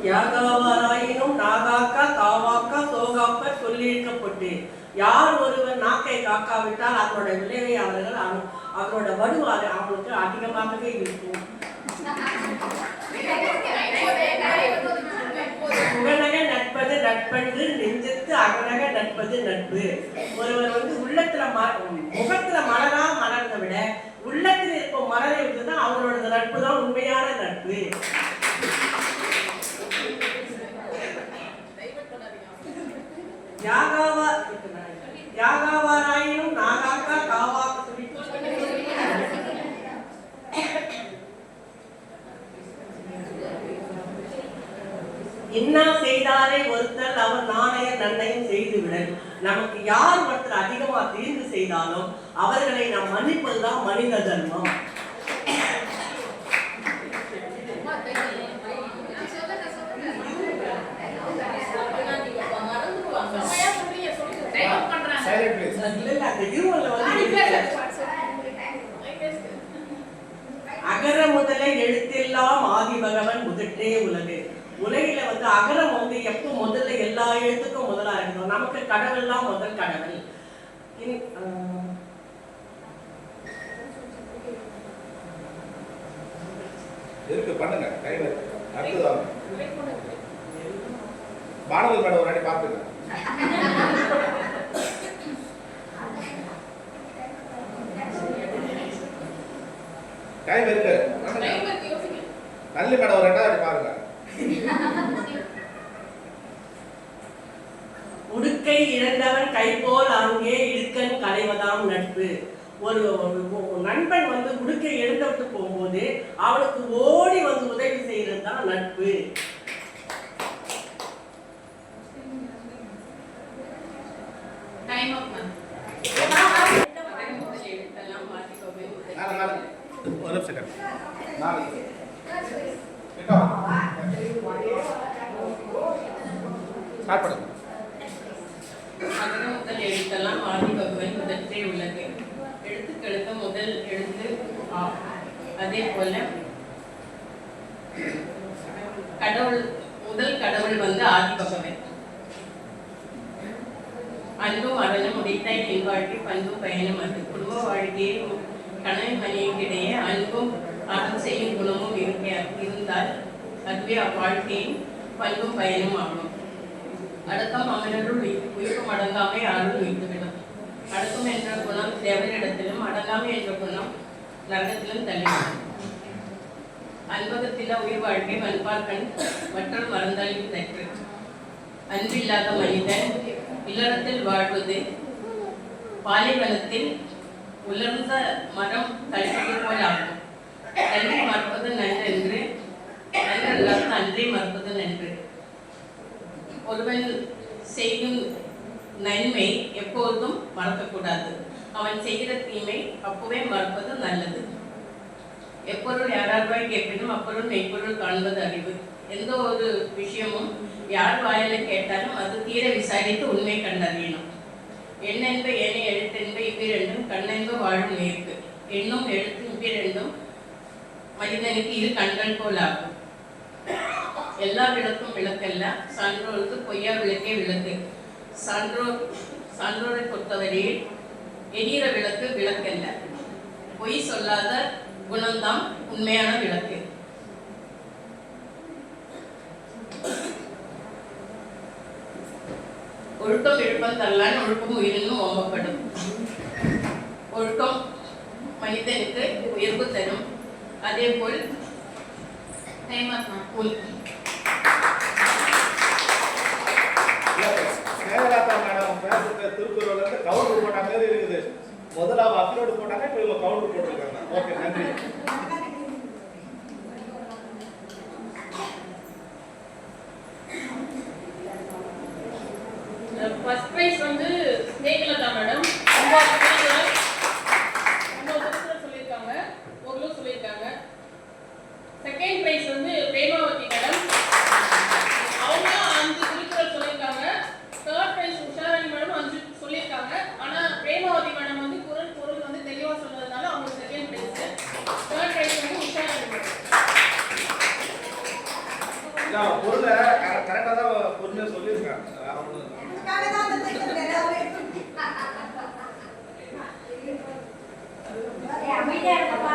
யாகாவாராயினும் நாகாக்கா தாவாக்கா சோகாப்ப சொல்லியிருக்கப்பட்டு யார் ஒருவர் நாக்கை காக்காவிட்டால் அதனோட விளைவை அவர்கள் அதனோட வடுவாறு அவங்களுக்கு அதிகமாகவே இருக்கும். புகழக நட்பது நட்பன்று நெஞ்சத்து அகநக நட்பது நட்பு. ஒருவர் உள்ளத்துல முகத்துல மலரா மலர்ந்த விட உள்ளத்தில் இருக்கும் மலரை விட்டுதான் அவங்களோட நட்பு தான் உண்மையான நட்பு. யாகாவாராயினும் நாகாக்கா காவாக்க சொல்லி இன்னா செய்தாரே ஒருத்தல் அவர் நாணய நன்னயம் செய்துவிடல். நமக்கு யார் ஒருத்தர் அதிகமா தீர்ந்து செய்தாலும் அவர்களை நாம் மன்னிப்பதுதான் மனித தர்மம். அகர முதல எழுத்தெல்லாம் ஆதி பகவன் முதற்றே உலகு. உலகில அகரம் எப்போ முதல்ல எல்லா எழுத்துக்கும் முதலா இருக்கணும். நமக்கு கடவுள்லாம் முதல் கடவுள். இருக்கு பண்ணுங்க கையில அடுத்து பானவர் மேடம் ஒரு வாட்டி பாத்துங்க. டைம் இருக்கு நல்ல மேடம் ஒரு ரெண்டாவது பாருங்க. உடுக்கை இழந்தவன் கை போல் அங்கே இடுக்கன் களைவதாம் நட்பு. ஒரு நண்பன் உடுக்கை இழந்துவிட்டு போகும்போது அவளுக்கு ஓடி உதவி செய்யறது தான் நட்பு. முதல் எழுத்தெல்லாம் ஆதி பகவன் முதற்றே உள்ளது. எழுத்துக்களுக்கு முதல் எழுத்து ஆ. அதே போல கடவுள் முதல் கடவுள் ஆதி பகவன். அன்பும் அறனும் உடைத்தாய் என் வாழ்க்கை பண்பும் பயனும் அது. குடும்ப வாழ்க்கையை கணவன் மனைவிக்கிடையே அன்பும் அறம் செய்யும் குணமும் இருந்தால் அதுவே அவ்வாழ்க்கையின் பண்பும் பயனும் ஆகும். அடக்கம் அமரருள் உயிர்க்கும் அடங்காமை அருள் வைத்துவிடும். அடக்கம் என்ற குணம் தேவனிடத்திலும் அடங்காமை என்ற குணம் நரகத்திலும் தள்ளிவிடும். அன்பகத்தில உயிர் வாழ்க்கை வன்பார்கண் மற்றொரு மறந்தால் தற்று. அன்பில்லாத மனிதன் இல்லறத்தில் வாழ்வது பாலைவனத்தில் உலர்ந்த மரம் தள்ளிப்பது போல் ஆகும். நன்றி மறப்பது நன்றென்று நன்றல்லாத அன்றி மறப்பது நன்று. ஒருவன் செய்யும் நன்மை எப்போதும் மறக்கக்கூடாது. அவன் செய்கிற தீமை அப்பவே மறப்பது நல்லது. எப்பொருள் யாரார்வாய் கேட்பினும் அப்பொருள் மெய்ப்பொருள் காண்பது அறிவு. எந்த ஒரு விஷயமும் யார் வாயில கேட்டாலும் அது தீர விசாரித்து உண்மை கண்டறியணும். எண்ணென்ப ஏனை எழுத்தென்ப இவ்விரண்டும் கண்ணென்ப வாழும் நேர்க்கு. எண்ணும் எழுத்து இவ்விரண்டும் மனிதனுக்கு இரு கண்கள் போல் ஆகும். எல்லா விளக்கும் விளக்கல்ல, சான்றோருக்கு பொய்யா விளக்கே விளக்கு. சான்றோரை பொறுத்தவரையில் எரியிற விளக்கு விளக்கல்ல, பொய் சொல்லாத குணம்தான் உண்மையான விளக்கு. ஒழுக்கம் எழுப்பம் தரலான் ஒழுக்கம் உயிரினும் ஓம்பப்படும். ஒழுக்கம் மனிதனுக்கு உயர்வு தரும். அதே போல் திருக்குறள் கவுண்டர் போட்ட மாதிரி இருக்குது. முதல்ல அப்லோடு போட்டாங்க, இப்போ இவங்க கவுண்டர் போட்டிருக்காங்க. ஓகே, நன்றி. ஃபர்ஸ்ட் பிரைஸ் ஸ்னேகலதா மேடம் சொல்லியிருக்காங்க, ஒருலும் சொல்லியிருக்காங்க. செகண்ட் பிரைஸ் பிரேமாவதி மேடம், அவங்க 5 திருக்குறள் சொல்லியிருக்காங்க. தேர்ட் பிரைஸ் உஷாராணி மேடம் 5 சொல்லியிருக்காங்க. ஆனா பிரேமாவதி மேடம் குரல் பொருள் தெளிவா சொன்னதுனால அவங்க second prize. Third prize Usharani madam. நான் பொருளை கரெக்டா தான் பொறுமையா சொல்லியிருக்கேன். அதுக்காக தான் அந்த தைக்கிறது எல்லாமே. அமைதியா இருப்பா.